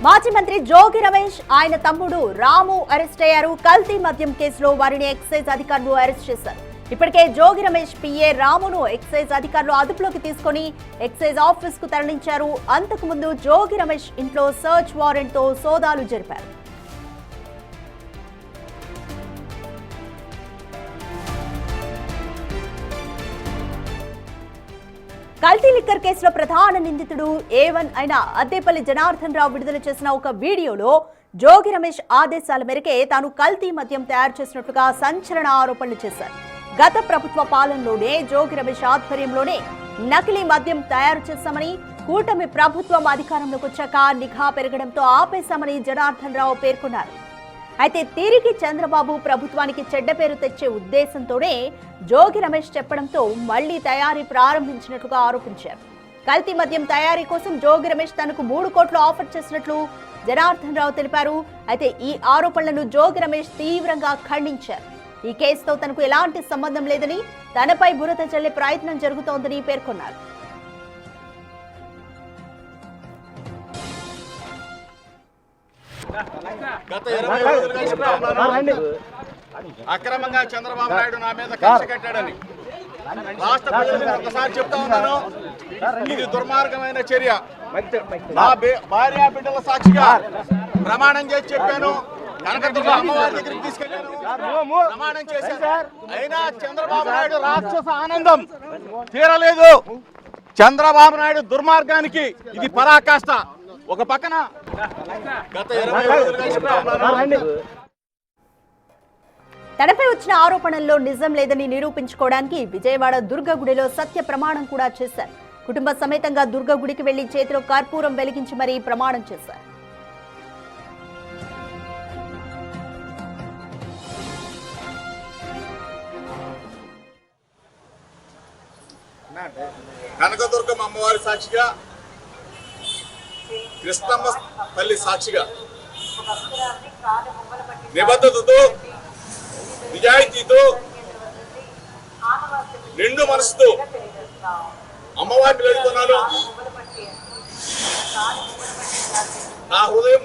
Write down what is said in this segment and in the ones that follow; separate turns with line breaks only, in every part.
మాజీ మంత్రి జోగి రమేష్ ఆయన తమ్ముడు రాము అరెస్ట్ అయ్యారు. కల్తీ మద్యం కేసులో వారిని ఎక్సైజ్ అధికారులు అరెస్ట్ చేశారు. ఇప్పటికే జోగి రమేష్ పిఏ రామును ఎక్సైజ్ అధికారులు అదుపులోకి తీసుకుని ఎక్సైజ్ ఆఫీస్ కు తరలించారు. అంతకుముందు జోగి రమేష్ ఇంట్లో సర్చ్ వారెంట్ తో సోదాలు జరిపారు. కల్తీ లిక్కర్ కేసులో ప్రధాన నిందితుడు A1 అయిన అద్దేపల్లి జనార్దన్ రావు విడుదల చేసిన ఒక వీడియోలో జోగి రమేష్ ఆదేశాల మేరకే తాను కల్తీ మద్యం తయారు చేసినట్లుగా సంచలన ఆరోపణలు చేశారు. గత ప్రభుత్వ పాలనలోనే జోగి రమేష్ ఆధ్వర్యంలోనే నకిలీ మద్యం తయారు చేశామని, కూటమి ప్రభుత్వం అధికారంలోకి వచ్చాక నిఘా పెరగడంతో ఆపేశామని జనార్దన్ రావు పేర్కొన్నారు. అయితే తిరిగి చంద్రబాబు ప్రభుత్వానికి చెడ్డ పేరు తెచ్చే ఉద్దేశంతోనే జోగి రమేష్ చెప్పడంతో మళ్లీ తయారీ ప్రారంభించినట్లుగా ఆరోపించారు. కల్తీ మద్యం తయారీ కోసం జోగి రమేష్ తనకు 3 కోట్లు ఆఫర్ చేసినట్లు జనార్దన్ రావు తెలిపారు. అయితే ఈ ఆరోపణలను జోగి రమేష్ తీవ్రంగా ఖండించారు. ఈ కేసుతో తనకు ఎలాంటి సంబంధం లేదని, తనపై బురద చల్లే ప్రయత్నం జరుగుతోందని పేర్కొన్నారు.
గత 20 రోజులుగా చెప్తా ఉన్నాను, అక్రమంగా చంద్రబాబు నాయుడు నా మీద కక్ష కట్టాడని. రాష్ట్ర ప్రజలకు ఒకసారి చెప్తా ఉన్నాను, ఇది దుర్మార్గమైన చర్య. నా భార్య బిడ్డల సాక్షిగా ప్రమాణం చేసి చెప్పాను. కనకదుర్గ అమ్మవారి దగ్గరికి తీసుకెళ్లాను, ప్రమాణం చేశాను. అయినా చంద్రబాబు నాయుడు రాక్షస ఆనందం తీరలేదు. చంద్రబాబు నాయుడు దుర్మార్గానికి ఇది పరాకాష్ట. ఒక పక్కన గత 20 రోజులుగా చెప్తా ఉన్నాను,
తనపై వచ్చిన ఆరోపణల్లో నిజం లేదని నిరూపించుకోవడానికి విజయవాడ దుర్గగుడిలో సత్య ప్రమాణం కూడా చేశారు. కుటుంబ సమేతంగా దుర్గగుడికి వెళ్లి చేతిలో కర్పూరం వెలిగించి మరీ ప్రమాణం చేశారు.
కనకదుర్గం అమ్మవారి సాక్షిగా, కృష్ణమ్మ తల్లి సాక్షిగా నిబద్ధతతో, నిజాయితీతో, నిండు మనసుతో అమ్మవారిని వేడుకున్నాను. నా హృదయం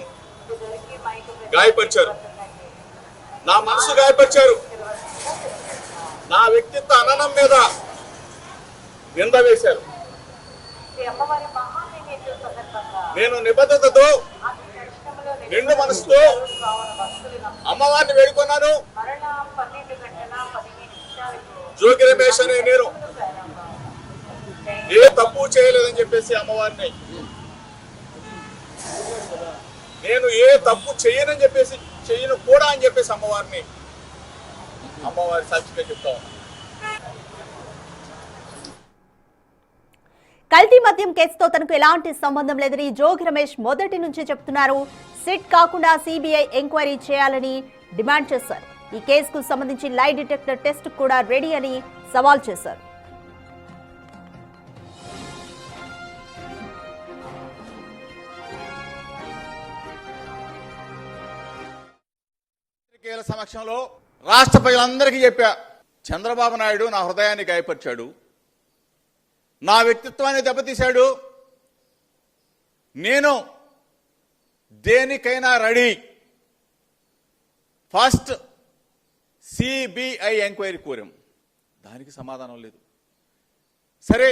గాయపరిచారు, నా మనసు గాయపరిచారు, నా వ్యక్తిత్వ అననం మీద నింద వేశారు. నేను నిబద్ధతతో, నిండు మనసుతో అమ్మవారిని వేడుకున్నాను. జోగి రమేష్ అనే నేను ఏ తప్పు చేయలేదని చెప్పేసి అమ్మవారిని, నేను ఏ తప్పు చేయనని చెప్పేసి, చేయను కూడా అని చెప్పేసి అమ్మవారిని, అమ్మవారి సాక్షిగా చెప్తా ఉన్నా.
కల్తీ మద్యం కేసుతో తనకు ఎలాంటి సంబంధం లేదని జోగి రమేష్ మొదటి నుంచి చెప్తున్నారు. సిట్ కాకుండా సిబిఐ ఎంక్వైరీ చేయాలని డిమాండ్ చేశారు. ఈ కేసుకు సంబంధించి లై డిటెక్టర్ టెస్ట్ కూడా రెడీ అని సవాల్ చేశారు.
సమక్షంలో రాష్ట్ర ప్రజలందరికీ చెప్పా, చంద్రబాబు నాయుడు నా హృదయాన్ని గాయపరిచాడు, నా వ్యక్తిత్వాన్ని దెబ్బతీశాడు. నేను దేనికైనా రెడీ. ఫస్ట్ సిబిఐ ఎంక్వైరీ కోరాం, దానికి సమాధానం లేదు. సరే,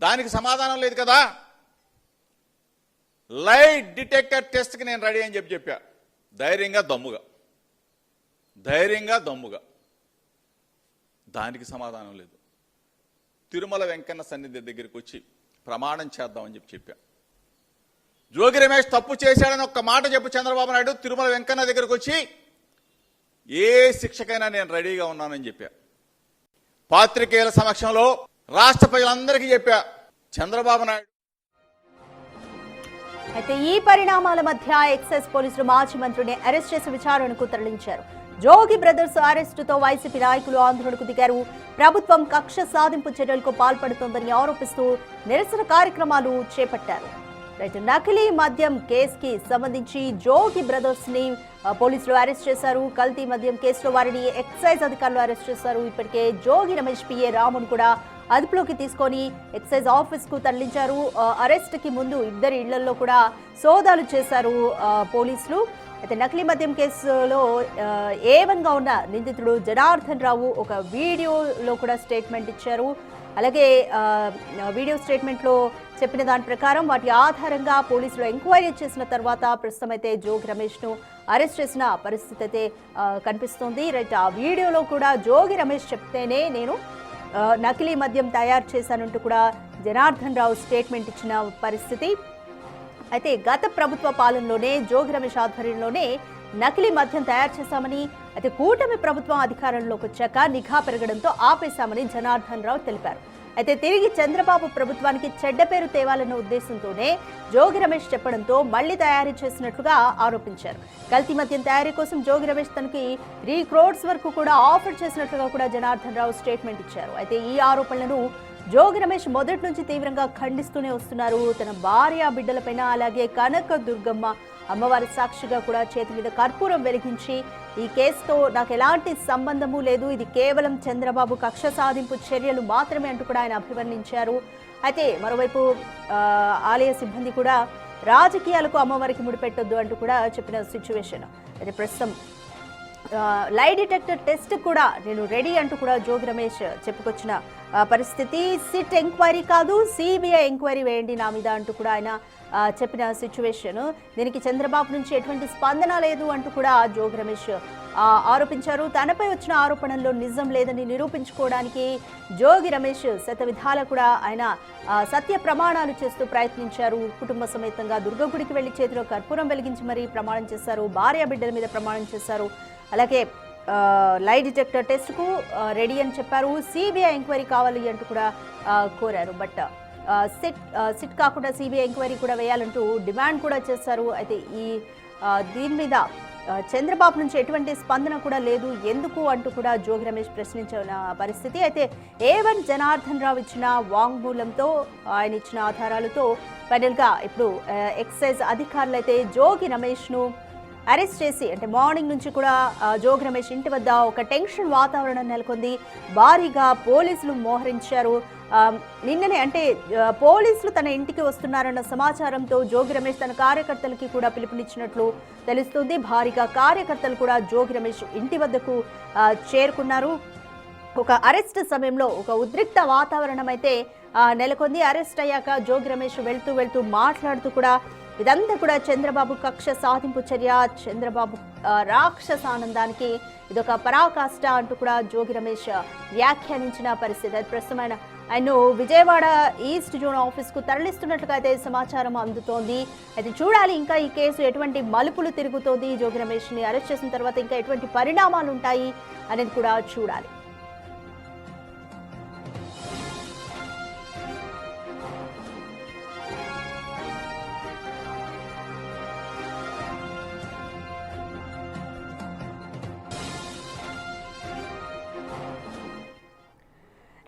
దానికి సమాధానం లేదు కదా, లై డిటెక్టర్ టెస్ట్కి నేను రెడీ అని చెప్పా. ధైర్యంగా దమ్ముగా దానికి సమాధానం లేదు. తిరుమల వెంకన్న సన్నిధి దగ్గరికి వచ్చి ప్రమాణం చేద్దామని చెప్పా. జోగి రమేష్ తప్పు చేశాడని ఒక్క మాట చెప్పు చంద్రబాబు నాయుడు, తిరుమల వెంకన్న దగ్గరికి వచ్చి ఏ శిక్షకైనా నేను రెడీగా ఉన్నానని చెప్పా. పాత్రికేయుల సమక్షంలో రాష్ట్ర ప్రజలందరికీ చెప్పా, చంద్రబాబు నాయుడు.
అయితే ఈ పరిణామాల మధ్య ఎక్సైజ్ పోలీసులు మాజీ మంత్రిని అరెస్ట్ చేసి విచారణకు తరలించారు. జోగి బ్రదర్స్ అరెస్టుతో వైసీపీ నాయకులు ఆందోళనకు దిగారు. ప్రభుత్వం కక్ష సాధింపు చర్యలకు పాల్పడుతోందని ఆరోపిస్తూ నిరసన కార్యక్రమాలు చేపట్టారు. నకిలీ మద్యం కేసుకి సంబంధించి జోగి బ్రదర్స్ ని పోలీసులు అరెస్ట్ చేశారు. కల్తీ మద్యం కేసులో వారిని ఎక్సైజ్ అధికారులు అరెస్ట్ చేశారు. ఇప్పటికే జోగి రమేష్ పిఏ రామును కూడా అదుపులోకి తీసుకొని ఎక్సైజ్ ఆఫీస్ కు తరలించారు. అరెస్ట్ కి ముందు ఇద్దరి ఇళ్లలో కూడా సోదాలు చేశారు పోలీసులు. అయితే నకిలీ మద్యం కేసులో ఏవన్గా ఉన్న నిందితుడు జనార్దన్ రావు ఒక వీడియోలో కూడా స్టేట్మెంట్ ఇచ్చారు. అలాగే వీడియో స్టేట్మెంట్లో చెప్పిన దాని ప్రకారం వాటి ఆధారంగా పోలీసులు ఎంక్వైరీ చేసిన తర్వాత ప్రస్తుతం అయితే జోగి రమేష్ను అరెస్ట్ చేసిన పరిస్థితి అయితే కనిపిస్తోంది. రైట్, ఆ వీడియోలో కూడా జోగి రమేష్ చెప్తేనే నేను నకిలీ మద్యం తయారు చేశానంటూ కూడా జనార్దన్ రావు స్టేట్మెంట్ ఇచ్చిన పరిస్థితి. అయితే గత ప్రభుత్వ పాలనలోనే జోగి రమేష్ ఆధ్వర్యంలోనే నకిలీ మద్యం తయారు చేశామని, అయితే కూటమి ప్రభుత్వం అధికారంలోకి వచ్చాక నిఘా పెరగడంతో ఆపేశామని జనార్దన్ రావు తెలిపారు. అయితే తిరిగి చంద్రబాబు ప్రభుత్వానికి చెడ్డ పేరు తేవాలన్న ఉద్దేశంతోనే జోగి రమేష్ చెప్పడంతో మళ్లీ తయారీ చేసినట్లుగా ఆరోపించారు. కల్తీ మద్యం తయారీ కోసం జోగి రమేష్ తనకి 3 crores వరకు కూడా ఆఫర్ చేసినట్లుగా కూడా జనార్దన్ రావు స్టేట్మెంట్ ఇచ్చారు. అయితే ఈ ఆరోపణలను జోగి రమేష్ మొదటి నుంచి తీవ్రంగా ఖండిస్తూనే వస్తున్నారు. తన భార్య బిడ్డలపైన, అలాగే కనక దుర్గమ్మ అమ్మవారి సాక్షిగా కూడా చేతి మీద కర్పూరం వెలిగించి ఈ కేసుతో నాకు ఎలాంటి సంబంధము లేదు, ఇది కేవలం చంద్రబాబు కక్ష సాధింపు చర్యలు మాత్రమే అంటూ కూడా ఆయన అభివర్ణించారు. అయితే మరోవైపు ఆలయ సిబ్బంది కూడా రాజకీయాలకు అమ్మవారికి ముడిపెట్టొద్దు అంటూ కూడా చెప్పిన సిచ్యువేషన్. అయితే ప్రస్తుతం లై డిటెక్టర్ టెస్ట్ కూడా నేను రెడీ అంటూ కూడా జోగి రమేష్ చెప్పుకొచ్చిన పరిస్థితి. సిట్ ఎంక్వైరీ కాదు, సిబిఐ ఎంక్వైరీ వేయండి నా మీద అంటూ కూడా ఆయన చెప్పిన సిచ్యువేషన్. దీనికి చంద్రబాబు నుంచి ఎటువంటి స్పందన లేదు అంటూ కూడా జోగి రమేష్ ఆరోపించారు. తనపై వచ్చిన ఆరోపణల్లో నిజం లేదని నిరూపించుకోవడానికి జోగి రమేష్ శతవిధాల కూడా ఆయన సత్య ప్రమాణాలు చేస్తూ ప్రయత్నించారు. కుటుంబ సమేతంగా దుర్గగుడికి వెళ్లి చేతిలో కర్పూరం వెలిగించి మరీ ప్రమాణం చేశారు. భార్య బిడ్డల మీద ప్రమాణం చేశారు. అలాగే లై డిటెక్టర్ టెస్ట్కు రెడీ అని చెప్పారు. సిబిఐ ఎంక్వైరీ కావాలి అంటూ కూడా కోరారు. బట్ సిట్ కాకుండా సిబిఐ ఎంక్వైరీ కూడా వేయాలంటూ డిమాండ్ కూడా చేశారు. అయితే దీని మీద చంద్రబాబు నుంచి ఎటువంటి స్పందన కూడా లేదు, ఎందుకు అంటూ కూడా జోగి రమేష్ ప్రశ్నించిన పరిస్థితి. అయితే A1 జనార్దన్ రావు ఇచ్చిన వాంగ్మూలంతో, ఆయన ఇచ్చిన ఆధారాలతో ఫైనల్గా ఇప్పుడు ఎక్సైజ్ అధికారులు అయితే జోగి రమేష్ను అరెస్ట్ చేసి, అంటే మార్నింగ్ నుంచి కూడా జోగి రమేష్ ఇంటి వద్ద ఒక టెన్షన్ వాతావరణం నెలకొంది. భారీగా పోలీసులు మోహరించారు. నిన్ననే అంటే పోలీసులు తన ఇంటికి వస్తున్నారన్న సమాచారంతో జోగి రమేష్ తన కార్యకర్తలకి కూడా పిలుపునిచ్చినట్లు తెలుస్తుంది. భారీగా కార్యకర్తలు కూడా జోగి రమేష్ ఇంటి వద్దకు చేరుకున్నారు. ఒక అరెస్ట్ సమయంలో ఒక ఉద్రిక్త వాతావరణం అయితే నెలకొంది. అరెస్ట్ అయ్యాక జోగి రమేష్ వెళ్తూ మాట్లాడుతూ కూడా ఇదంతా కూడా చంద్రబాబు కక్ష సాధింపు చర్య, చంద్రబాబు రాక్షసానందానికి ఇదొక పరాకాష్ట అంటూ కూడా జోగి రమేష్ వ్యాఖ్యానించిన పరిస్థితి. ప్రస్తుతం ఆయన్ను విజయవాడ ఈస్ట్ జోన్ ఆఫీస్కు తరలిస్తున్నట్లుగా అయితే సమాచారం అందుతోంది. అయితే చూడాలి ఇంకా ఈ కేసు ఎటువంటి మలుపులు తిరుగుతోంది, జోగి రమేష్ని అరెస్ట్ చేసిన తర్వాత ఇంకా ఎటువంటి పరిణామాలు ఉంటాయి అనేది కూడా చూడాలి.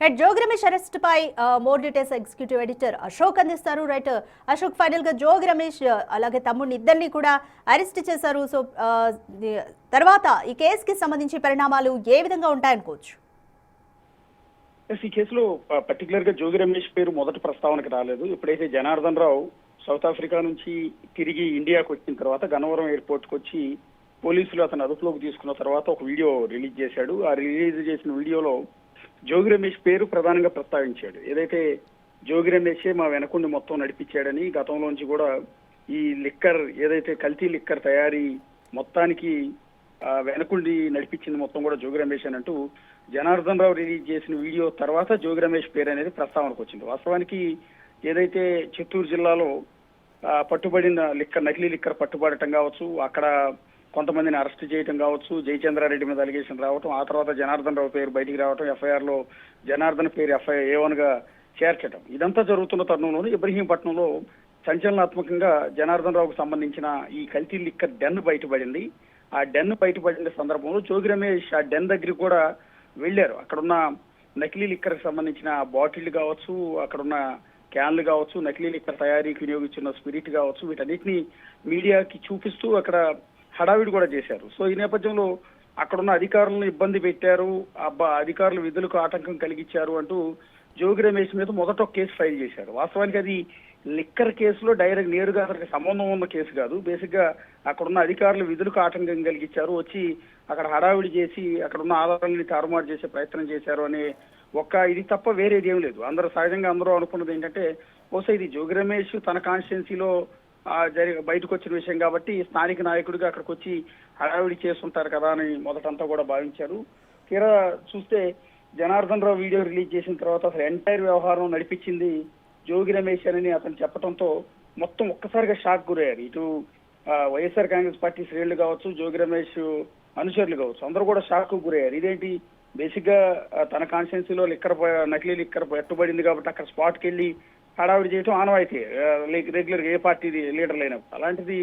రైట్, జోగి రమేష్ అరెస్ట్ పై more details executive editor Ashok అందిస్తారు. రైట్ అశోక్, ఫైనల్ గా జోగి రమేష్ అలాగే తమ్ముడిని ఇద్దరిని కూడా అరెస్ట్ చేశారు. సో తర్వాత ఈ కేసుకి సంబంధించి పరిణామాలు ఏ విధంగా ఉంటాయనుకోవచ్చు?
ఈ కేసులో పర్టికులర్ గా జోగి రమేష్ పేరు మొదటి ప్రస్తావనకి రాలేదు. ఎప్పుడైతే జనార్దన్ రావు సౌత్ ఆఫ్రికా నుంచి తిరిగి ఇండియాకు వచ్చిన తర్వాత గన్నవరం ఎయిర్పోర్ట్ కు వచ్చి పోలీసులు అతను అదుపులోకి తీసుకున్న తర్వాత ఒక వీడియో రిలీజ్ చేశాడు. ఆ రిలీజ్ చేసిన వీడియోలో జోగి రమేష్ పేరు ప్రధానంగా ప్రస్తావించాడు. ఏదైతే జోగి రమేషే మా వెనకుండి మొత్తం నడిపించాడని, గతంలోంచి కూడా ఈ లిక్కర్ ఏదైతే కల్తీ లిక్కర్ తయారీ మొత్తానికి వెనకుండి నడిపించింది మొత్తం కూడా జోగి రమేష్ అని అంటూ జనార్దన్ రావు రిలీజ్ చేసిన వీడియో తర్వాత జోగి రమేష్ పేరు అనేది ప్రస్తావనకు వచ్చింది. వాస్తవానికి ఏదైతే చిత్తూరు జిల్లాలో పట్టుబడిన నకిలీ లిక్కర్ పట్టుబడటం కావచ్చు, అక్కడ కొంతమందిని అరెస్ట్ చేయటం కావచ్చు, జయచంద్రారెడ్డి మీద అలిగేషన్ రావటం, ఆ తర్వాత జనార్దన్ రావు పేరు బయటికి రావటం, ఎఫ్ఐఆర్ లో జనార్దన్ పేరు A1 గా చేర్చడం, ఇదంతా జరుగుతున్న తరుణంలోనే ఇబ్రహీంపట్నంలో సంచలనాత్మకంగా జనార్దన్ రావుకు సంబంధించిన ఈ కల్తీ లిక్కర్ డెన్ బయటపడింది. ఆ డెన్ బయటపడిన సందర్భంలో జోగి రమేష్ ఆ డెన్ దగ్గరికి కూడా వెళ్లారు. అక్కడున్న నకిలీ లిక్కర్ కి సంబంధించిన బాటిళ్లు కావచ్చు, అక్కడున్న క్యాన్లు కావచ్చు, నకిలీ లిక్కర్ తయారీకి వినియోగించిన స్పిరిట్ కావచ్చు, వీటన్నిటిని మీడియాకి చూపిస్తూ అక్కడ హడావిడి కూడా చేశారు. సో ఈ నేపథ్యంలో అక్కడున్న అధికారులను ఇబ్బంది పెట్టారు, అధికారులు విధులకు ఆటంకం కలిగించారు అంటూ జోగి రమేష్ మీద మొదట ఒక కేసు ఫైల్ చేశారు. వాస్తవానికి అది లిక్కర్ కేసులో డైరెక్ట్ నేరుగా అతనికి సంబంధం ఉన్న కేసు కాదు. బేసిక్ గా అక్కడున్న అధికారులు విధులకు ఆటంకం కలిగించారు, వచ్చి అక్కడ హడావిడి చేసి అక్కడ ఉన్న ఆధారాలని తారుమారు చేసే ప్రయత్నం చేశారు అనే ఇది తప్ప వేరేది ఏం లేదు. సహజంగా అందరూ అనుకున్నది ఏంటంటే బహుశా ఇది జోగి రమేష్ తన కాన్స్టిట్యున్సీలో బయటకు వచ్చిన విషయం కాబట్టి స్థానిక నాయకుడిగా అక్కడికి వచ్చి హడావిడి చేస్తుంటారు కదా అని మొదటంతా కూడా భావించారు. తీరా చూస్తే జనార్దన్ రావు వీడియో రిలీజ్ చేసిన తర్వాత అసలు ఎంటైర్ వ్యవహారం నడిపించింది జోగి రమేష్ అని అతను చెప్పడంతో మొత్తం ఒక్కసారిగా షాక్ గురయ్యారు. ఇటు వైఎస్ఆర్ కాంగ్రెస్ పార్టీ శ్రేణులు కావచ్చు, జోగి రమేష్ అనుచరులు కావచ్చు, అందరూ కూడా షాక్ గురయ్యారు. ఇదేంటి బేసిక్ గా తన కాన్స్టిట్యున్సీలో నకిలీ లిక్కర్ పట్టుబడింది కాబట్టి అక్కడ స్పాట్కి వెళ్ళి హడావిడి చేయడం ఆనవాయితీ రెగ్యులర్ ఏ పార్టీ లీడర్లు అయినప్పుడు. అలాంటిది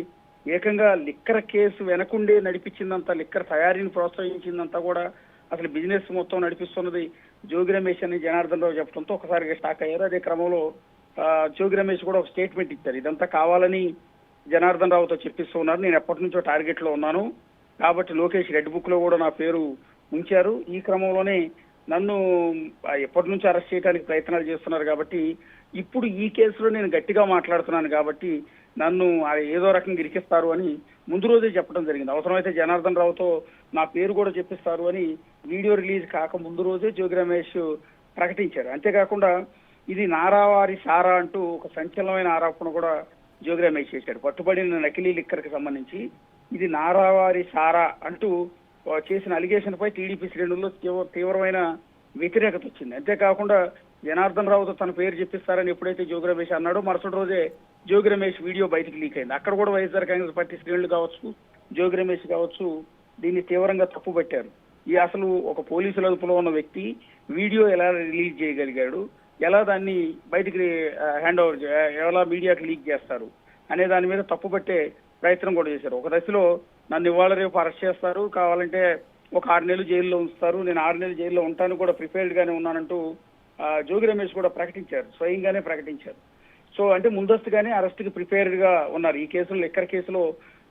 ఏకంగా లిక్కర్ కేసు వెనకుండే నడిపించిందంతా, లిక్కర్ తయారీని ప్రోత్సహించిందంతా కూడా అసలు బిజినెస్ మొత్తం నడిపిస్తున్నది జోగి రమేష్ అని జనార్దన్ రావు చెప్పడంతో ఒకసారిగా స్టాక్ అయ్యారు. అదే క్రమంలో జోగి రమేష్ కూడా ఒక స్టేట్మెంట్ ఇచ్చారు. ఇదంతా కావాలని జనార్దన్ రావుతో చెప్పిస్తున్నారు, నేను ఎప్పటి నుంచో టార్గెట్ లో ఉన్నాను కాబట్టి లోకేష్ రెడ్ బుక్ లో కూడా నా పేరు ఉంచారు, ఈ క్రమంలోనే నన్ను ఎప్పటి నుంచో అరెస్ట్ చేయడానికి ప్రయత్నాలు చేస్తున్నారు కాబట్టి ఇప్పుడు ఈ కేసులో నేను గట్టిగా మాట్లాడుతున్నాను కాబట్టి నన్ను ఏదో రకంగా ఇరికిస్తారు అని ముందు రోజే చెప్పడం జరిగింది. అవసరమైతే జనార్దన్ రావుతో నా పేరు కూడా చెప్పిస్తారు అని వీడియో రిలీజ్ కాక ముందు రోజే జోగి రమేష్ ప్రకటించారు. అంతేకాకుండా ఇది నారావారి సారా అంటూ ఒక సంచలనమైన ఆరోపణ కూడా జోగి రమేష్ చేశాడు. పట్టుబడిన నకిలీ లిక్కర్ కి సంబంధించి ఇది నారావారి సారా అంటూ చేసిన అలిగేషన్ పై టీడీపీ శ్రేణుల్లో తీవ్రమైన వ్యతిరేకత వచ్చింది. అంతేకాకుండా జనార్దన్ రావుతో తన పేరు చెప్పిస్తారని ఎప్పుడైతే జోగి రమేష్ అన్నాడో మరుసటి రోజే జోగి రమేష్ వీడియో బయటకు లీక్ అయింది. అక్కడ కూడా వైఎస్ఆర్ కాంగ్రెస్ పార్టీ శ్రేణులు కావచ్చు, జోగి రమేష్ కావచ్చు దీన్ని తీవ్రంగా తప్పుపట్టారు. అసలు ఒక పోలీసుల అదుపులో ఉన్న వ్యక్తి వీడియో ఎలా రిలీజ్ చేయగలిగాడు, ఎలా దాన్ని బయటికి హ్యాండ్ ఓవర్ ఎలా మీడియాకి లీక్ చేస్తారు అనే దాని మీద తప్పుపట్టే ప్రయత్నం కూడా చేశారు. ఒక దశలో నన్ను ఇవాళ రేపు అరెస్ట్ చేస్తారు, కావాలంటే ఒక 6 నెలలు జైల్లో ఉంచుతారు, నేను 6 నెలలు జైల్లో ఉంటాను కూడా ప్రిపేర్డ్ గానే ఉన్నానంటూ జోగి రమేష్ కూడా ప్రకటించారు, స్వయంగానే ప్రకటించారు. సో అంటే ముందస్తుగానే అరెస్ట్ కి ప్రిపేర్డ్ గా ఉన్నారు. ఈ కేసులో లిక్కర్ కేసులో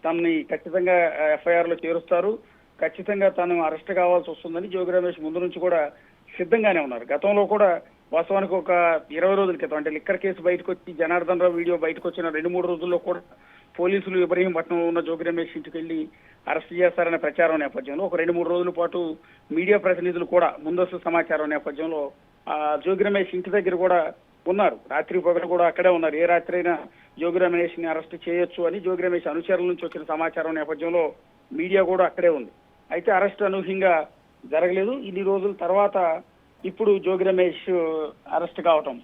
తనని ఖచ్చితంగా ఎఫ్ఐఆర్ లో చేరుస్తారు, ఖచ్చితంగా తను అరెస్ట్ కావాల్సి వస్తుందని జోగి రమేష్ ముందు నుంచి కూడా సిద్ధంగానే ఉన్నారు. గతంలో కూడా వాస్తవానికి ఒక 20 రోజుల క్రితం అంటే లిక్కర్ కేసు బయటకు వచ్చి జనార్దన్ రావు వీడియో బయటకు వచ్చిన 2-3 రోజుల్లో కూడా పోలీసులు ఇబ్రహీంపట్నంలో ఉన్న జోగి రమేష్ ఇంటికి వెళ్లి అరెస్ట్ చేస్తారనే ప్రచారం నేపథ్యంలో ఒక 2-3 రోజుల పాటు మీడియా ప్రతినిధులు కూడా ముందస్తు సమాచారం నేపథ్యంలో జోగి రమేష్ ఇంటి దగ్గర కూడా ఉన్నారు. రాత్రి పగలు కూడా అక్కడే ఉన్నారు. ఏ రాత్రి అయినా జోగి రమేష్ ని అరెస్ట్ చేయొచ్చు అని జోగి రమేష్ అనుచరుల నుంచి వచ్చిన సమాచారం నేపథ్యంలో మీడియా కూడా అక్కడే ఉంది. అయితే అరెస్ట్ అనూహ్యంగా జరగలేదు. ఇన్ని రోజుల తర్వాత ఇప్పుడు జోగి రమేష్ అరెస్ట్ కావటం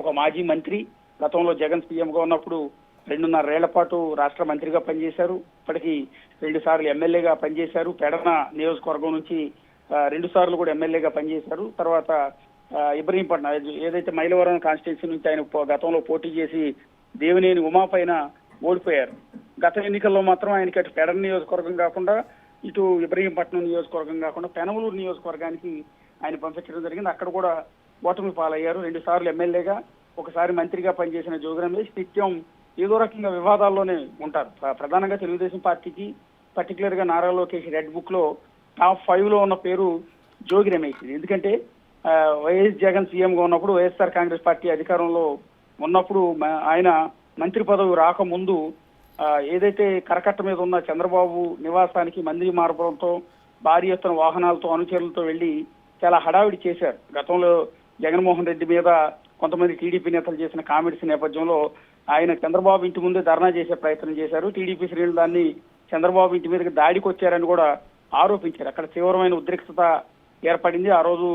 ఒక మాజీ మంత్రి, గతంలో జగన్ సీఎంగా ఉన్నప్పుడు 2.5 ఏళ్ల పాటు రాష్ట్ర మంత్రిగా పనిచేశారు, ఇప్పటికీ 2 సార్లు ఎమ్మెల్యేగా పనిచేశారు, పెడన నియోజకవర్గం నుంచి 2 సార్లు కూడా ఎమ్మెల్యేగా పనిచేశారు. తర్వాత ఇబ్రహీంపట్నం ఏదైతే మైలవరం కాన్స్టిట్యున్సీ నుంచి ఆయన గతంలో పోటీ చేసి దేవినేని ఉమా పైన ఓడిపోయారు. గత ఎన్నికల్లో మాత్రం ఆయనకి అటు పెడన నియోజకవర్గం కాకుండా ఇటు ఇబ్రహీంపట్నం నియోజకవర్గం కాకుండా పెనమలూరు నియోజకవర్గానికి ఆయన పంపించడం జరిగింది. అక్కడ కూడా ఓటమి పాలయ్యారు. 2 సార్లు ఎమ్మెల్యేగా, ఒకసారి మంత్రిగా పనిచేసిన జోగి రమేష్ నిత్యం ఏదో రకంగా వివాదాల్లోనే ఉంటారు. ప్రధానంగా తెలుగుదేశం పార్టీకి పర్టికులర్ గా నారా లోకేష్ రెడ్ బుక్ లో టాప్ 5 లో ఉన్న పేరు జోగి రమేష్. ఎందుకంటే వైఎస్ జగన్ సీఎంగా ఉన్నప్పుడు, వైఎస్ఆర్ కాంగ్రెస్ పార్టీ అధికారంలో ఉన్నప్పుడు ఆయన మంత్రి పదవి రాకముందు ఏదైతే కరకట్ట మీద ఉన్న చంద్రబాబు నివాసానికి మంత్రి మార్పులతో భారీ ఎత్తున వాహనాలతో అనుచరులతో వెళ్లి చాలా హడావిడి చేశారు. గతంలో జగన్మోహన్ రెడ్డి మీద కొంతమంది టీడీపీ నేతలు చేసిన కామెంట్స్ నేపథ్యంలో ఆయన చంద్రబాబు ఇంటి ముందే ధర్నా చేసే ప్రయత్నం చేశారు. టీడీపీ శ్రేణులు దాన్ని చంద్రబాబు ఇంటి మీదకి దాడికి వచ్చారని కూడా ఆరోపించారు. అక్కడ తీవ్రమైన ఉద్రిక్తత ఏర్పడింది. ఆ రోజు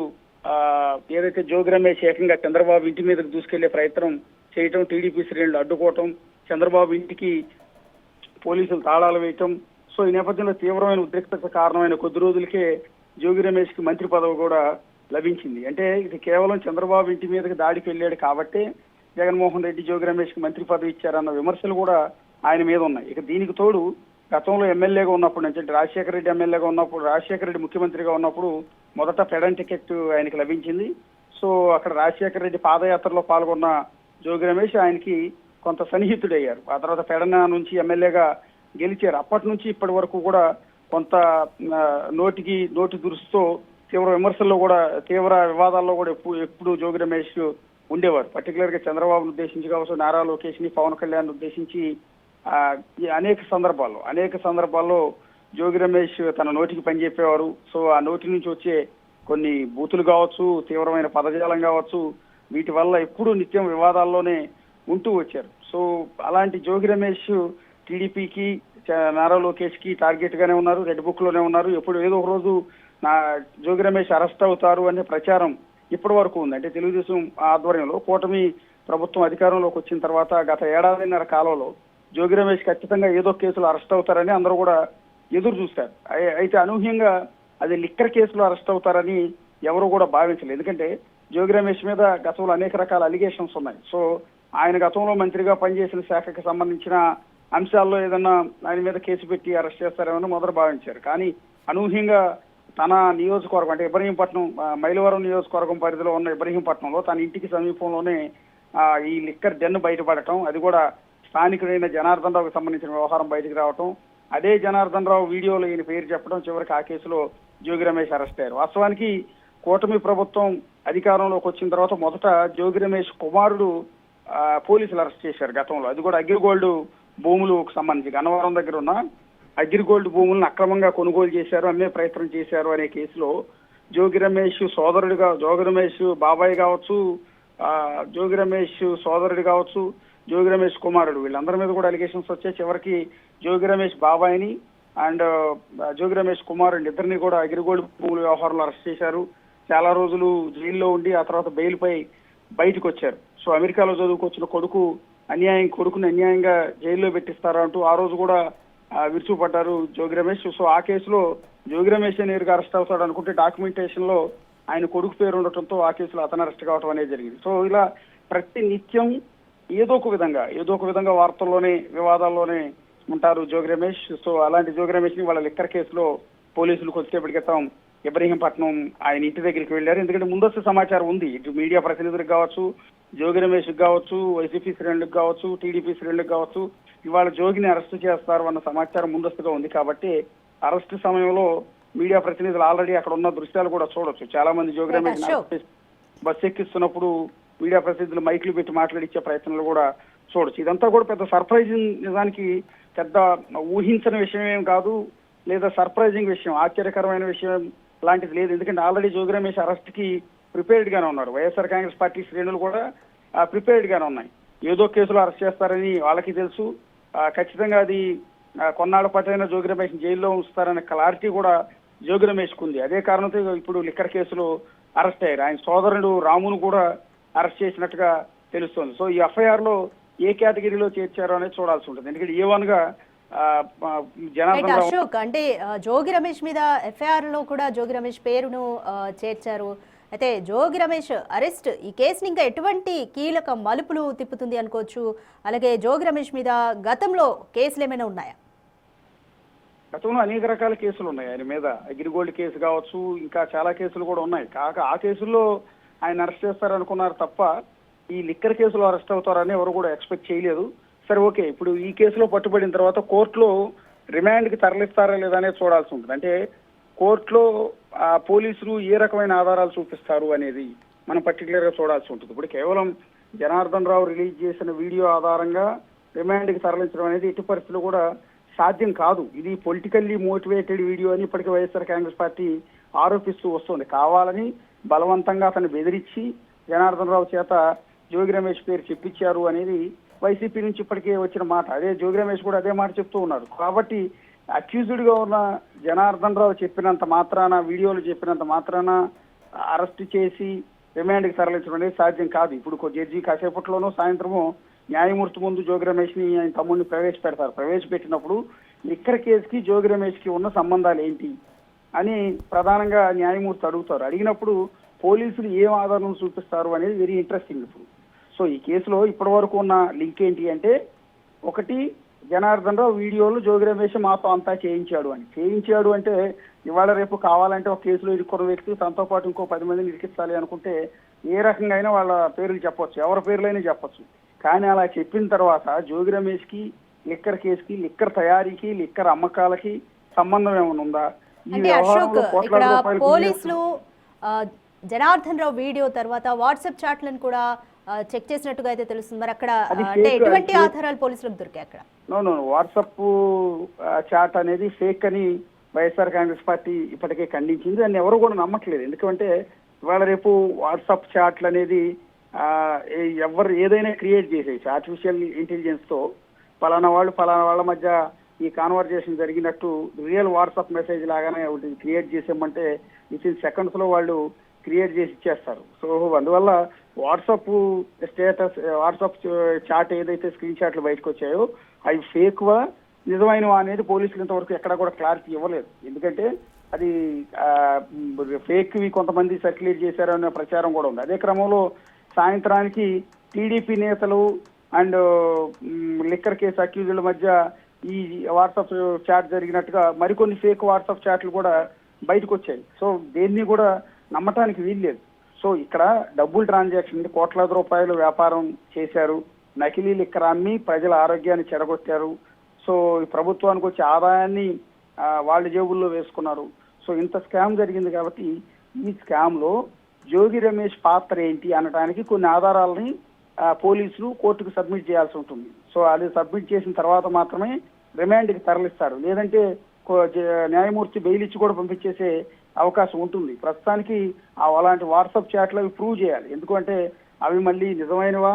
ఏదైతే జోగి రమేష్ ఏకంగా చంద్రబాబు ఇంటి మీదకి దూసుకెళ్లే ప్రయత్నం చేయటం, టీడీపీ శ్రేణులు అడ్డుకోవటం, చంద్రబాబు ఇంటికి పోలీసులు తాళాలు వేయటం. సో ఈ నేపథ్యంలో తీవ్రమైన ఉద్రిక్తత కారణమైన కొద్ది రోజులకే జోగి రమేష్ కి మంత్రి పదవి కూడా లభించింది. అంటే ఇది కేవలం చంద్రబాబు ఇంటి మీదకి దాడికి వెళ్ళాడు కాబట్టి జగన్మోహన్ రెడ్డి జోగి రమేష్ కి మంత్రి పదవి ఇచ్చారన్న విమర్శలు కూడా ఆయన మీద ఉన్నాయి. ఇక దీనికి తోడు గతంలో ఎమ్మెల్యేగా ఉన్నప్పుడు నుంచి, అంటే రాజశేఖర రెడ్డి ఎమ్మెల్యేగా ఉన్నప్పుడు, రాజశేఖర రెడ్డి ముఖ్యమంత్రిగా ఉన్నప్పుడు మొదట పెడన్ టికెట్ ఆయనకి లభించింది. సో అక్కడ రాజశేఖర రెడ్డి పాదయాత్రలో పాల్గొన్న జోగి రమేష్ ఆయనకి కొంత సన్నిహితుడయ్యారు. ఆ తర్వాత పెడన నుంచి ఎమ్మెల్యేగా గెలిచారు. అప్పటి నుంచి ఇప్పటి వరకు కూడా కొంత నోటి దురుసుతో తీవ్ర విమర్శల్లో కూడా తీవ్ర వివాదాల్లో కూడా ఎప్పుడు జోగి రమేష్ ఉండేవారు. పర్టికులర్ గా చంద్రబాబును ఉద్దేశించి కావచ్చు, నారా లోకేష్ ని, పవన్ కళ్యాణ్ ఉద్దేశించి ఈ అనేక సందర్భాల్లో జోగి రమేష్ తన నోటికి పని చెప్పేవారు. సో ఆ నోటి నుంచి వచ్చే కొన్ని బూతులు కావచ్చు, తీవ్రమైన పదజాలం కావచ్చు, వీటి వల్ల ఎప్పుడూ నిత్యం వివాదాల్లోనే ఉంటూ వచ్చారు. సో అలాంటి జోగి రమేష్ టీడీపీకి, నారా లోకేష్ కి టార్గెట్ గానే ఉన్నారు, రెడ్ బుక్ లోనే ఉన్నారు. ఎప్పుడు ఏదో ఒక రోజు జోగి రమేష్ అరెస్ట్ అవుతారు అనే ప్రచారం ఇప్పటి వరకు ఉంది. అంటే తెలుగుదేశం ఆధ్వర్యంలో కూటమి ప్రభుత్వం అధికారంలోకి వచ్చిన తర్వాత గత ఏడాదిన్నర కాలంలో జోగి రమేష్ ఖచ్చితంగా ఏదో కేసులో అరెస్ట్ అవుతారని అందరూ కూడా ఎదురు చూస్తారు. అయితే అనూహ్యంగా అది లిక్కర్ కేసులో అరెస్ట్ అవుతారని ఎవరు కూడా భావించలేదు. ఎందుకంటే జోగి రమేష్ మీద గతంలో అనేక రకాల అలిగేషన్స్ ఉన్నాయి. సో ఆయన గతంలో మంత్రిగా పనిచేసిన శాఖకు సంబంధించిన అంశాల్లో ఏదన్నా ఆయన మీద కేసు పెట్టి అరెస్ట్ చేస్తారేమని మొదట భావించారు. కానీ అనూహ్యంగా తన నియోజకవర్గం అంటే ఇబ్రహీంపట్నం, మైలవరం నియోజకవర్గం పరిధిలో ఉన్న ఇబ్రహీంపట్నంలో తన ఇంటికి సమీపంలోనే ఈ లిక్కర్ డెన్ బయటపడటం, అది కూడా స్థానికుడైన జనార్దన్ రావుకి సంబంధించిన వ్యవహారం బయటకు రావటం, అదే జనార్దన్ రావు వీడియోలో ఈయన పేరు చెప్పడం, చివరికి ఆ కేసులో జోగి రమేష్ అరెస్ట్ అయ్యారు. వాస్తవానికి కూటమి ప్రభుత్వం అధికారంలోకి వచ్చిన తర్వాత మొదట జోగి రమేష్ కుమారుడు పోలీసులు అరెస్ట్ చేశారు గతంలో. అది కూడా అగ్రిగోల్డ్ భూములకు సంబంధించి గన్నవరం దగ్గర ఉన్న అగ్రిగోల్డ్ భూములను అక్రమంగా కొనుగోలు చేశారు, అమ్మే ప్రయత్నం చేశారు అనే కేసులో జోగి రమేష్ సోదరుడిగా, జోగి రమేష్ బాబాయ్ కావచ్చు, జోగి రమేష్ సోదరుడు కావచ్చు, జోగి రమేష్ కుమారుడు, వీళ్ళందరి మీద కూడా అలిగేషన్స్ వచ్చాయి. చివరికి జోగి రమేష్ బాబాయిని అండ్ జోగి రమేష్ కుమారుడు ఇద్దరిని కూడా అగ్రిగోల్డ్ భూముల వ్యవహారంలో అరెస్ట్ చేశారు. చాలా రోజులు జైల్లో ఉండి ఆ తర్వాత బెయిల్ పై బయటకు వచ్చారు. సో అమెరికాలో చదువుకొచ్చిన కొడుకుని అన్యాయంగా జైల్లో పెట్టిస్తారా అంటూ ఆ రోజు కూడా విరుచుపడ్డారు జోగి రమేష్. సో ఆ కేసులో జోగి రమేష్ నేరుగా అరెస్ట్ అవుతాడు అనుకుంటే డాక్యుమెంటేషన్ లో ఆయన కొడుకు పేరు ఉండటంతో ఆ కేసులో అతను అరెస్ట్ కావడం అనేది జరిగింది. సో ఇలా ప్రతి నిత్యం ఏదో ఒక విధంగా వార్తల్లోనే వివాదాల్లోనే ఉంటారు జోగి రమేష్. సో అలాంటి జోగి రమేష్ ని వాళ్ళ లిక్కర్ కేసులో పోలీసులు కొద్దిసేపటి క్రితం ఇబ్రహీంపట్నం ఆయన ఇంటి దగ్గరికి వెళ్లారు. ఎందుకంటే ముందస్తు సమాచారం ఉంది, ఇటు మీడియా ప్రతినిధులకు కావచ్చు, జోగి రమేష్ కావచ్చు, వైసీపీ శ్రేణులకు కావచ్చు, టీడీపీ శ్రేణులకు కావచ్చు, ఇవాళ జోగిని అరెస్ట్ చేస్తారు అన్న సమాచారం ముందస్తుగా ఉంది. కాబట్టి అరెస్ట్ సమయంలో మీడియా ప్రతినిధులు ఆల్రెడీ అక్కడ ఉన్న దృశ్యాలు కూడా చూడొచ్చు. చాలా మంది జోగి రమేష్ బస్సు ఎక్కిస్తున్నప్పుడు మీడియా ప్రతినిధులు మైకులు పెట్టి మాట్లాడించే ప్రయత్నాలు కూడా చూడొచ్చు. ఇదంతా కూడా పెద్ద సర్ప్రైజింగ్, నిజానికి పెద్ద ఊహించని విషయం ఏం కాదు, లేదా సర్ప్రైజింగ్ విషయం, ఆశ్చర్యకరమైన విషయం లాంటిది లేదు. ఎందుకంటే ఆల్రెడీ జోగి రమేష్ అరెస్ట్ కి ప్రిపేర్డ్ గానే ఉన్నారు. వైఎస్ఆర్ కాంగ్రెస్ పార్టీ శ్రేణులు కూడా ప్రిపేర్డ్ గానే ఉన్నాయి. ఏదో కేసులో అరెస్ట్ చేస్తారని వాళ్ళకి తెలుసు. ఖచ్చితంగా అది కొన్నాళ్ల పాటైనా జోగి రమేష్ జైల్లో ఉంచుతారనే క్లారిటీ కూడా జోగి రమేష్ కు ఉంది. అదే కారణంతో ఇప్పుడు లిక్కర్ కేసులో అరెస్ట్ అయ్యారు. ఆయన సోదరుడు రామును కూడా అరెస్ట్ చేసినట్టుగా తెలుస్తోంది. సో ఈ ఎఫ్ఐఆర్ లో ఏ కేటగిరీలో చేర్చారో అనేది చూడాల్సి ఉంటుంది. ఎందుకంటే ఏ1 గా జనార్దన్ రావు
అశోక్ అంటే జోగి రమేష్ మీద ఎఫ్ఐఆర్ లో కూడా జోగి రమేష్ పేరును చేర్చారు. అయితే జోగి రమేష్ అరెస్ట్ ఈ కేసుని ఇంకా ఎటువంటి కీలక మలుపులు తిప్పుతుంది అనుకోవచ్చు? అలాగే జోగి రమేష్ మీద గతంలో కేసులు ఏమైనా ఉన్నాయా?
గతంలో అనేక రకాల కేసులు ఉన్నాయి ఆయన మీద. అగ్రిగోల్డ్ కేసు కావచ్చు, ఇంకా చాలా కేసులు కూడా ఉన్నాయి. కాక ఆ కేసుల్లో ఆయన అరెస్ట్ చేస్తారనుకున్నారు తప్ప ఈ లిక్కర్ కేసులో అరెస్ట్ అవుతారని ఎవరు కూడా ఎక్స్పెక్ట్ చేయలేదు. సరే ఓకే, ఇప్పుడు ఈ కేసులో పట్టుబడిన తర్వాత కోర్టులో రిమాండ్కి తరలిస్తారా లేదా అనేది చూడాల్సి ఉంటుంది. అంటే కోర్టులో పోలీసులు ఏ రకమైన ఆధారాలు చూపిస్తారు అనేది మనం పర్టికులర్ గా చూడాల్సి ఉంటుంది. ఇప్పుడు కేవలం జనార్దన్ రావు రిలీజ్ చేసిన వీడియో ఆధారంగా రిమాండ్కి తరలించడం అనేది ఎట్టి పరిస్థితులు కూడా సాధ్యం కాదు. ఇది పొలిటికల్లీ మోటివేటెడ్ వీడియో అని ఇప్పటికే వైఎస్ఆర్ కాంగ్రెస్ పార్టీ ఆరోపిస్తూ వస్తుంది. కావాలని బలవంతంగా అతన్ని బెదిరించి జనార్దన్ రావు చేత జోగి రమేష్ పేరు చెప్పించారు అనేది వైసీపీ నుంచి ఇప్పటికే వచ్చిన మాట. అదే జోగి రమేష్ కూడా అదే మాట చెప్తూ ఉన్నారు. కాబట్టి అక్యూజ్డ్ గా ఉన్న జనార్దన్ రావు చెప్పినంత మాత్రాన, వీడియోలు చెప్పినంత మాత్రాన అరెస్ట్ చేసి రిమాండ్కి తరలించడం అనేది సాధ్యం కాదు. ఇప్పుడు జడ్జి కాసేపట్లోనూ సాయంత్రము న్యాయమూర్తి ముందు జోగి రమేష్ ని ఆయన తమ్ముడిని ప్రవేశపెడతారు. ప్రవేశపెట్టినప్పుడు లిక్కర్ కేసుకి జోగి రమేష్ కి ఉన్న సంబంధాలు ఏంటి అని ప్రధానంగా న్యాయమూర్తి అడుగుతారు. అడిగినప్పుడు పోలీసులు ఏం ఆధారం చూపిస్తారు అనేది వెరీ ఇంట్రెస్టింగ్. ఇప్పుడు సో ఈ కేసులో ఇప్పటి వరకు ఉన్న లింక్ ఏంటి అంటే, ఒకటి జనార్దన్ రావు వీడియోలు జోగి రమేష్ మాతో అంతా చేయించాడు అంటే ఇవాళ రేపు కావాలంటే ఒక కేసులో ఇరుక్కున్న వ్యక్తి తనతో పాటు ఇంకో 10 మందిని ఇరికించాలి అనుకుంటే ఏ రకంగా అయినా వాళ్ళ పేర్లు చెప్పొచ్చు, ఎవరి పేర్లైనా చెప్పొచ్చు. కానీ అలా చెప్పిన తర్వాత జోగి రమేష్ కి లిక్కర్ కేసుకి, లిక్కర్ తయారీకి, లిక్కర్ అమ్మకాలకి సంబంధం ఏమైనా ఉందా?
అంటే అశోక్ ఇక్కడ పోలీసులు జనార్దన్ రావు వీడియో తర్వాత వాట్సాప్ చాట్లను కూడా చెక్ చేసినట్టుగా అయితే తెలుస్తుంది. మరి అక్కడ అంటే ఎటువంటి ఆధారాలు పోలీసులకు దొరికాయి అక్కడ?
వాట్సాప్ చాట్ అనేది ఫేక్ అని వైఎస్ఆర్ కాంగ్రెస్ పార్టీ ఇప్పటికే ఖండించింది. దాన్ని ఎవరు కూడా నమ్మట్లేదు. ఎందుకంటే ఇవాళ రేపు వాట్సాప్ చాట్లు అనేది ఎవరు ఏదైనా క్రియేట్ చేసేయచ్చు. ఆర్టిఫిషియల్ ఇంటెలిజెన్స్ తో ఫలానా వాళ్ళ మధ్య ఈ కాన్వర్జేషన్ జరిగినట్టు రియల్ వాట్సాప్ మెసేజ్ లాగానే ఒకటి క్రియేట్ చేసామంటే వితిన్ సెకండ్స్ లో వాళ్ళు క్రియేట్ చేసి ఇచ్చేస్తారు. సో అందువల్ల వాట్సాప్ స్టేటస్, వాట్సాప్ చాట్ ఏదైతే స్క్రీన్ షాట్లు బయటకు వచ్చాయో అవి ఫేక్వా నిజమైనవా అనేది పోలీసులు ఇంతవరకు ఎక్కడా కూడా క్లారిటీ ఇవ్వలేదు. ఎందుకంటే అది ఫేక్వి కొంతమంది సర్క్యులేట్ చేశారనే ప్రచారం కూడా ఉంది. అదే క్రమంలో సాయంత్రానికి టీడీపీ నేతలు అండ్ లిక్కర్ కేసు అక్యూజుల మధ్య ఈ వాట్సాప్ చాట్ జరిగినట్టుగా మరికొన్ని ఫేక్ వాట్సాప్ చాట్లు కూడా బయటకు వచ్చాయి. సో దేన్ని కూడా నమ్మటానికి వీల్లేదు. సో ఇక్కడ డబ్బులు ట్రాన్సాక్షన్, కోట్లాది రూపాయలు వ్యాపారం చేశారు, నకిలీ లిక్కర్ అమ్మి ప్రజల ఆరోగ్యాన్ని చెడగొట్టారు. సో ఈ ప్రభుత్వానికి వచ్చే ఆదాయాన్ని వాళ్ళ జేబుల్లో వేసుకున్నారు. సో ఇంత స్కామ్ జరిగింది కాబట్టి ఈ స్కామ్ లో జోగి రమేష్ పాత్ర ఏంటి అనడానికి కొన్ని ఆధారాలని పోలీసులు కోర్టుకు సబ్మిట్ చేయాల్సి ఉంటుంది. సో అది సబ్మిట్ చేసిన తర్వాత మాత్రమే రిమాండ్కి తరలిస్తారు. లేదంటే న్యాయమూర్తి బెయిల్ ఇచ్చి కూడా పంపించేసే అవకాశం ఉంటుంది. ప్రస్తుతానికి అలాంటి వాట్సాప్ చాట్లు అవి ప్రూవ్ చేయాలి. ఎందుకంటే అవి మళ్ళీ నిజమైనవా,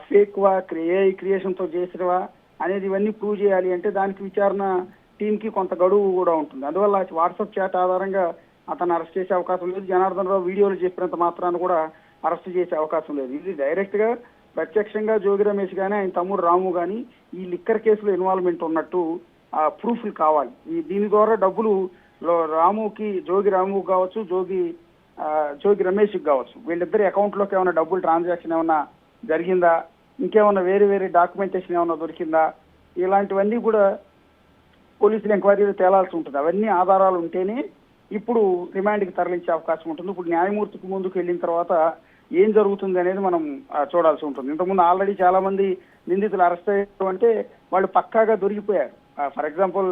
ఫేక్వా, ఏఐ క్రియేషన్తో చేసినవా అనేది ఇవన్నీ ప్రూవ్ చేయాలి. అంటే దానికి విచారణ టీంకి కొంత గడువు కూడా ఉంటుంది. అందువల్ల వాట్సాప్ చాట్ ఆధారంగా అతను అరెస్ట్ చేసే అవకాశం లేదు. జనార్దన్ రావు వీడియోలు చెప్పినంత మాత్రాన్ని కూడా అరెస్ట్ చేసే అవకాశం లేదు. ఇది డైరెక్ట్ గా ప్రత్యక్షంగా జోగి రమేష్ గానీ ఆయన తమ్ముడు రాము గానీ ఈ లిక్కర్ కేసులో ఇన్వాల్వ్మెంట్ ఉన్నట్టు ప్రూఫ్లు కావాలి. దీని ద్వారా డబ్బులు జోగి రాముకి కావచ్చు, జోగి రమేష్కి కావచ్చు, వీళ్ళిద్దరి అకౌంట్లోకి ఏమైనా డబ్బులు ట్రాన్సాక్షన్ ఏమైనా జరిగిందా, ఇంకేమైనా వేరే డాక్యుమెంటేషన్ ఏమైనా దొరికిందా, ఇలాంటివన్నీ కూడా పోలీసులు ఎంక్వైరీలు తేలాల్సి ఉంటుంది. అవన్నీ ఆధారాలు ఉంటేనే ఇప్పుడు రిమాండ్కి తరలించే అవకాశం ఉంటుంది. ఇప్పుడు న్యాయమూర్తికి ముందుకు వెళ్ళిన తర్వాత ఏం జరుగుతుంది అనేది మనం చూడాల్సి ఉంటుంది. ఇంతకుముందు ఆల్రెడీ చాలా మంది నిందితులు అరెస్ట్ అయ్యారు అంటే వాళ్ళు పక్కాగా దొరికిపోయారు. ఫర్ ఎగ్జాంపుల్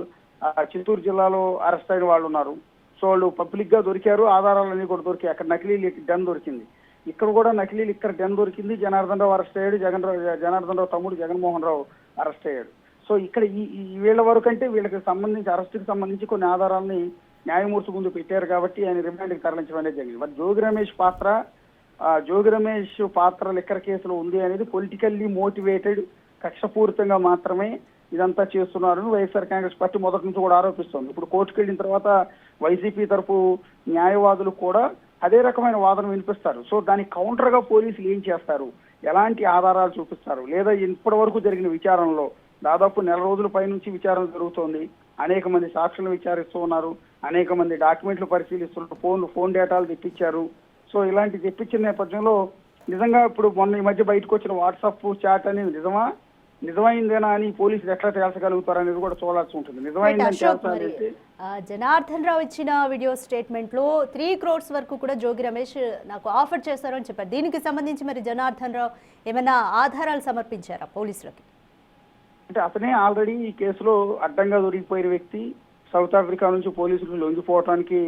చిత్తూరు జిల్లాలో అరెస్ట్ అయిన వాళ్ళు ఉన్నారు. సో వాళ్ళు పబ్లిక్ గా దొరికారు, ఆధారాలన్నీ కూడా దొరికాయి. అక్కడ నకిలీ డెన్ దొరికింది, ఇక్కడ కూడా నకిలీ లిక్కర్ డెన్ దొరికింది. జనార్దన్ రావు అరెస్ట్ అయ్యాడు, జనార్దన్ రావు తమ్ముడు జగన్మోహన్ రావు అరెస్ట్ అయ్యాడు. సో ఇక్కడ ఈ వీళ్ళ వరకు అంటే వీళ్ళకి సంబంధించి అరెస్టుకి సంబంధించి కొన్ని ఆధారాలని న్యాయమూర్తి ముందు పెట్టారు కాబట్టి ఆయన రిమాండ్కి తరలించడం అనేది జరిగింది. బట్ జోగి రమేష్ పాత్ర లిక్కర్ కేసులో ఉంది అనేది పొలిటికల్లీ మోటివేటెడ్, కక్షపూరితంగా మాత్రమే ఇదంతా చేస్తున్నారని వైఎస్ఆర్ కాంగ్రెస్ పార్టీ మొదటి నుంచి కూడా ఆరోపిస్తోంది. ఇప్పుడు కోర్టుకు వెళ్ళిన తర్వాత వైసీపీ తరఫు న్యాయవాదులు కూడా అదే రకమైన వాదన వినిపిస్తారు. సో దానికి కౌంటర్ గా పోలీసులు ఏం చేస్తారు, ఎలాంటి ఆధారాలు చూపిస్తారు, లేదా ఇప్పటి వరకు జరిగిన విచారణలో దాదాపు నెల రోజుల పై నుంచి విచారణ జరుగుతోంది. అనేక మంది సాక్షులను విచారిస్తూ ఉన్నారు, అనేక మంది డాక్యుమెంట్లు పరిశీలిస్తున్నారు, ఫోన్ డేటాలు తెప్పించారు. సో ఇలాంటి తెప్పించిన నేపథ్యంలో నిజంగా ఇప్పుడు మొన్న ఈ మధ్య బయటకు వచ్చిన వాట్సాప్ చాట్ అనేది నిజమైందేనా అని పోలీసులు ఎట్లా తేల్చగలుగుతారు అనేది కూడా చూడాల్సి ఉంటుంది. నిజమైందని
జనార్దన్ రావు ఇచ్చిన వీడియో స్టేట్మెంట్ లో 3 crores వరకు కూడా జోగి రమేష్ నాకు ఆఫర్ చేశారు అని చెప్పారు. దీనికి సంబంధించి మరి జనార్దన్ రావు ఏమైనా ఆధారాలు సమర్పించారా పోలీసులకి?
అంటే అతనే ఆల్రెడీ ఈ కేసులో అడ్డంగా దొరికిపోయిన వ్యక్తి, సౌత్ ఆఫ్రికా నుంచి పోలీసులు లొంగిపోవటానికి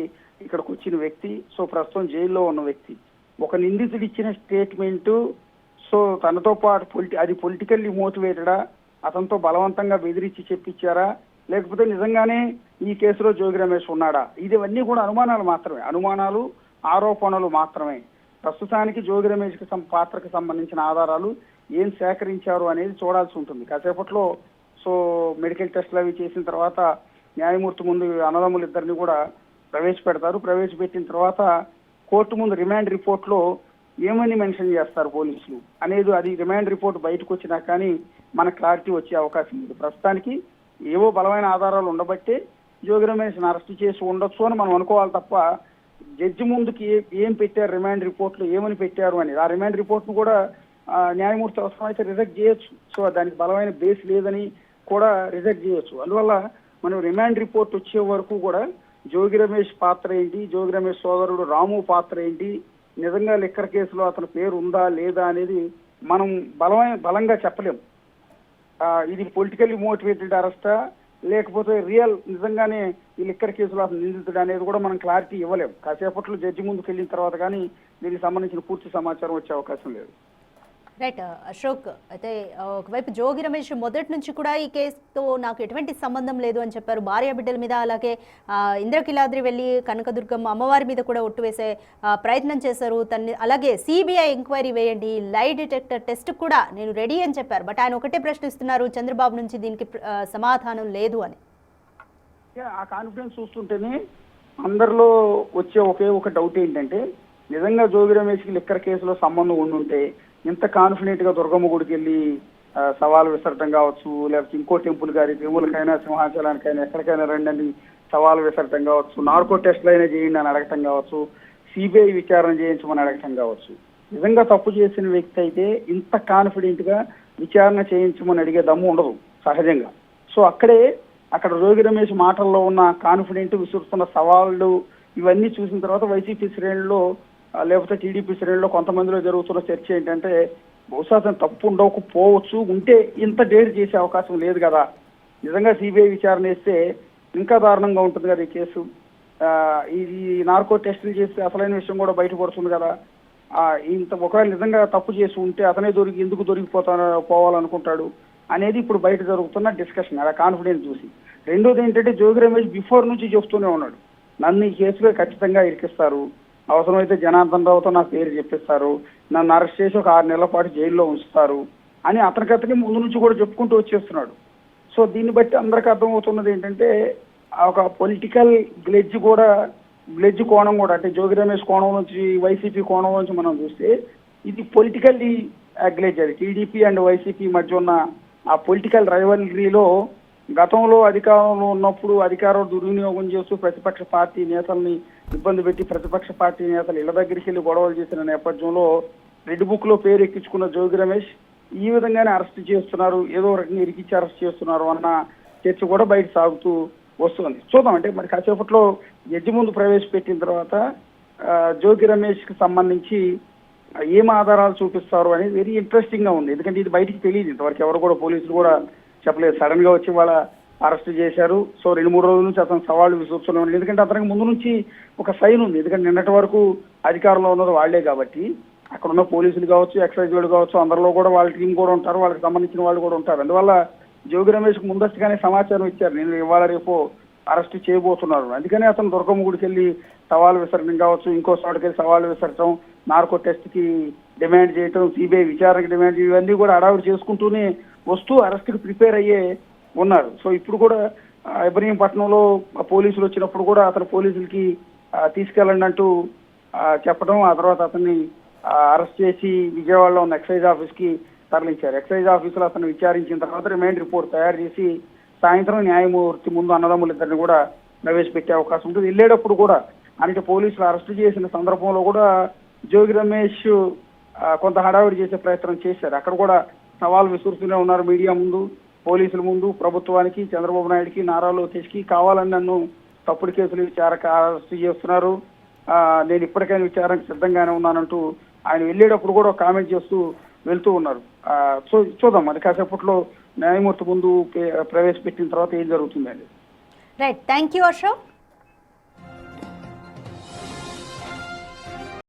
ఇక్కడికి వచ్చిన వ్యక్తి, సో ప్రస్తుతం జైల్లో ఉన్న వ్యక్తి. ఒక నిందితుడు ఇచ్చిన స్టేట్మెంటు సో తనతో పాటు అది పొలిటికల్లీ మోటివేటెడా, అతనితో బలవంతంగా బెదిరించి చెప్పించారా, లేకపోతే నిజంగానే ఈ కేసులో జోగి రమేష్ ఉన్నాడా, ఇవన్నీ కూడా అనుమానాలు మాత్రమే, అనుమానాలు ఆరోపణలు మాత్రమే. ప్రస్తుతానికి జోగి రమేష్ పాత్రకు సంబంధించిన ఆధారాలు ఏం సేకరించారు అనేది చూడాల్సి ఉంటుంది. కాసేపట్లో సో మెడికల్ టెస్ట్లు అవి చేసిన తర్వాత న్యాయమూర్తి ముందు అన్నదమ్ములు ఇద్దరిని కూడా ప్రవేశపెడతారు. ప్రవేశపెట్టిన తర్వాత కోర్టు ముందు రిమాండ్ రిపోర్ట్ లో ఏమని మెన్షన్ చేస్తారు పోలీసులు అనేది, అది రిమాండ్ రిపోర్ట్ బయటకు వచ్చినా కానీ మనకు క్లారిటీ వచ్చే అవకాశం ఉంది. ప్రస్తుతానికి ఏవో బలమైన ఆధారాలు ఉండబట్టే జోగి రమేష్ అరెస్ట్ చేసి ఉండొచ్చు అని మనం అనుకోవాలి తప్ప జడ్జి ముందుకి ఏం పెట్టారు రిమాండ్ రిపోర్ట్ లో ఏమని పెట్టారు అనేది, ఆ రిమాండ్ రిపోర్ట్ ను కూడా న్యాయమూర్తి అవసరమైతే రిజెక్ట్ చేయొచ్చు. సో దానికి బలమైన బేస్ లేదని కూడా రిజెక్ట్ చేయొచ్చు. అందువల్ల మనం రిమాండ్ రిపోర్ట్ వచ్చే వరకు కూడా జోగి రమేష్ పాత్ర ఏంటి, జోగి రమేష్ సోదరుడు రాము పాత్ర ఏంటి, నిజంగా లిక్కర్ కేసులో అతని పేరు ఉందా లేదా అనేది మనం బలంగా చెప్పలేం. ఇది పొలిటికల్లీ మోటివేటెడ్ అరెస్టా, లేకపోతే రియల్ నిజంగానే ఈ లిక్కర్ కేసులో అసలు నిందితుడు అనేది కూడా మనం క్లారిటీ ఇవ్వలేము. కాసేపట్లో జడ్జి ముందుకు వెళ్ళిన తర్వాత కానీ దీనికి సంబంధించిన పూర్తి సమాచారం వచ్చే అవకాశం లేదు.
రైట్ అశోక్, అయితే ఒకవైపు జోగి రమేష్ మొదటి నుంచి కూడా ఈ కేసుతో నాకు ఎటువంటి సంబంధం లేదు అని చెప్పారు. భార్య బిడ్డల మీద, అలాగే ఇంద్రకిలాద్రి వెళ్ళి కనకదుర్గమ్మ అమ్మవారి మీద కూడా ఒట్టు వేసే ప్రయత్నం చేశారు తన్ని. అలాగే సిబిఐ ఎంక్వైరీ వేయండి, లై డిటెక్టర్ టెస్ట్ కూడా నేను రెడీ అని చెప్పారు. బట్ ఆయన ఒకటే ప్రశ్నిస్తున్నారు, చంద్రబాబు నుంచి దీనికి సమాధానం లేదు అని.
ఆ కాన్ఫిడెన్స్ చూస్తుంటేనే అందరిలో వచ్చే ఒకే ఒక డౌట్ ఏంటంటే, నిజంగా జోగి రమేష్కి లిక్కర్ కేసులో సంబంధం ఉండుంటే ఇంత కాన్ఫిడెంట్ గా దుర్గమ్మ గుడికి వెళ్ళి సవాలు విసరటం కావచ్చు, లేకపోతే ఇంకో టెంపుల్ గారి తిరుమలకైనా సింహాచలానికైనా ఎక్కడికైనా రండి అని సవాలు విసరటం కావచ్చు, నార్కో టెస్టులు అయినా చేయండి అని అడగటం కావచ్చు, సిబిఐ విచారణ చేయించమని అడగటం కావచ్చు. నిజంగా తప్పు చేసిన వ్యక్తి అయితే ఇంత కాన్ఫిడెంట్ గా విచారణ చేయించమని అడిగే దమ్ము ఉండదు సహజంగా. సో అక్కడ జోగి రమేష్ మాటల్లో ఉన్న కాన్ఫిడెంట్, విసురుతున్న సవాళ్ళు ఇవన్నీ చూసిన తర్వాత వైసీపీ శ్రేణుల్లో లేకపోతే టీడీపీ శ్రేణుల్లో కొంతమందిలో జరుగుతున్న చర్చ ఏంటంటే, బహుశా అతను తప్పు ఉండకపోవచ్చు, ఉంటే ఇంత డేర్ చేసే అవకాశం లేదు కదా, నిజంగా సిబిఐ విచారణ చేస్తే ఇంకా దారుణంగా ఉంటుంది కదా ఈ కేసు, ఇది నార్కో టెస్టులు చేస్తే అసలైన విషయం కూడా బయటపడుతుంది కదా, ఇంత ఒకవేళ నిజంగా తప్పు చేసి ఉంటే అతనే ఎందుకు పోవాలనుకుంటాడు అనేది ఇప్పుడు బయట జరుగుతున్న డిస్కషన్ అలా కాన్ఫిడెన్స్ చూసి. రెండోది ఏంటంటే, జోగి రమేష్ బిఫోర్ నుంచి చెప్తూనే ఉన్నాడు, నన్ను ఈ కేసులో ఖచ్చితంగా ఇరికిస్తారు, అవసరమైతే జనార్దన్ రావుతో నా పేరు చెప్పిస్తారు, నన్ను అరెస్ట్ చేసి ఒక 6 నెలల పాటు జైల్లో ఉంచుతారు అని అతనికి ముందు నుంచి కూడా చెప్పుకుంటూ వచ్చేస్తున్నాడు. సో దీన్ని బట్టి అందరికి అర్థమవుతున్నది ఏంటంటే, ఒక పొలిటికల్ గ్లెడ్జ్ కోణం కూడా, అంటే జోగి రమేష్ కోణం నుంచి, వైసీపీ కోణం నుంచి మనం చూస్తే ఇది పొలిటికల్లీ గ్లెడ్జ్. అది టీడీపీ అండ్ వైసీపీ మధ్య ఉన్న ఆ పొలిటికల్ రైవలరీలో గతంలో అధికారంలో ఉన్నప్పుడు అధికారం దుర్వినియోగం చేస్తూ ప్రతిపక్ష పార్టీ నేతల్ని ఇబ్బంది పెట్టి ప్రతిపక్ష పార్టీ నేతలు ఇళ్ల దగ్గరికి వెళ్ళి గొడవలు చేసిన నేపథ్యంలో రెడ్ బుక్ లో పేరు ఎక్కించుకున్న జోగి రమేష్ ఈ విధంగానే అరెస్ట్ చేస్తున్నారు, ఏదో రకంగా ఇరికిచ్చి అరెస్ట్ చేస్తున్నారు అన్న చర్చ కూడా బయట సాగుతూ వస్తుంది. చూద్దాం, అంటే మరి కాసేపట్లో జడ్జి ముందు ప్రవేశపెట్టిన తర్వాత జోగి రమేష్ కి సంబంధించి ఏం ఆధారాలు చూపిస్తారు అనేది వెరీ ఇంట్రెస్టింగ్ గా ఉంది. ఎందుకంటే ఇది బయటికి తెలియదు, ఇంతవరకు ఎవరు కూడా పోలీసులు కూడా చెప్పలేదు. సడన్ గా వచ్చి వాళ్ళ అరెస్ట్ చేశారు. సో 2-3 రోజుల నుంచి అతను సవాళ్ళు విసురుతున్నాడు. ఎందుకంటే అతనికి ముందు నుంచి ఒక సైన్ ఉంది, ఎందుకంటే నిన్నటి వరకు అధికారంలో ఉన్నది వాళ్లే కాబట్టి అక్కడ ఉన్న పోలీసులు కావచ్చు, ఎక్సైజ్ వాళ్ళు కావచ్చు, అందరిలో కూడా వాళ్ళ టీం కూడా ఉంటారు, వాళ్ళకి సంబంధించిన వాళ్ళు కూడా ఉంటారు. అందువల్ల జోగి రమేష్ కు ముందస్తుగానే సమాచారం ఇచ్చారు, నేను ఇవాళ రేపు అరెస్ట్ చేయబోతున్నారు. అందుకనే అతను దుర్గమ్మ గుడికి వెళ్ళి సవాలు విసరడం కావచ్చు, ఇంకో చోటుకి వెళ్ళి సవాలు విసరటం, నార్కో టెస్ట్ కి డిమాండ్ చేయటం, సిబిఐ విచారణకి డిమాండ్ చేయడం, ఇవన్నీ కూడా హడావుడి చేసుకుంటూనే వస్తూ అరెస్ట్ కి ప్రిపేర్ అయ్యే ఉన్నారు. సో ఇప్పుడు కూడా ఇబ్రహీంపట్నంలో పోలీసులు వచ్చినప్పుడు కూడా అతను పోలీసులకి తీసుకెళ్ళండి అంటూ చెప్పడం, ఆ తర్వాత అతన్ని అరెస్ట్ చేసి విజయవాడలో ఉన్న ఎక్సైజ్ ఆఫీస్ కి తరలించారు. ఎక్సైజ్ ఆఫీసులో అతను విచారించిన తర్వాత రిమైండ్ రిపోర్ట్ తయారు చేసి సాయంత్రం న్యాయమూర్తి ముందు అన్నదమ్ములిద్దరిని కూడా ప్రవేశపెట్టే అవకాశం ఉంటుంది. వెళ్ళేటప్పుడు కూడా అంటే పోలీసులు అరెస్ట్ చేసిన సందర్భంలో కూడా జోగి రమేష్ కొంత హడావిడి చేసే ప్రయత్నం చేశారు. అక్కడ కూడా సవాల్ విసురుతూనే ఉన్నారు మీడియా ముందు, పోలీసుల ముందు, ప్రభుత్వానికి, చంద్రబాబు నాయుడుకి, నారా లోకేష్కి కావాలని నన్ను తప్పుడు కేసులు అరెస్ట్ చేస్తున్నారు, నేను ఇప్పటికైనా విచారణకు సిద్ధంగానే ఉన్నానంటూ ఆయన వెళ్ళేటప్పుడు కూడా కామెంట్ చేస్తూ వెళ్తూ ఉన్నారు. సో చూద్దాం మరి కాసేపట్లో న్యాయమూర్తి ముందు ప్రవేశపెట్టిన తర్వాత ఏం జరుగుతుందండి.
Right, thank you Ashok.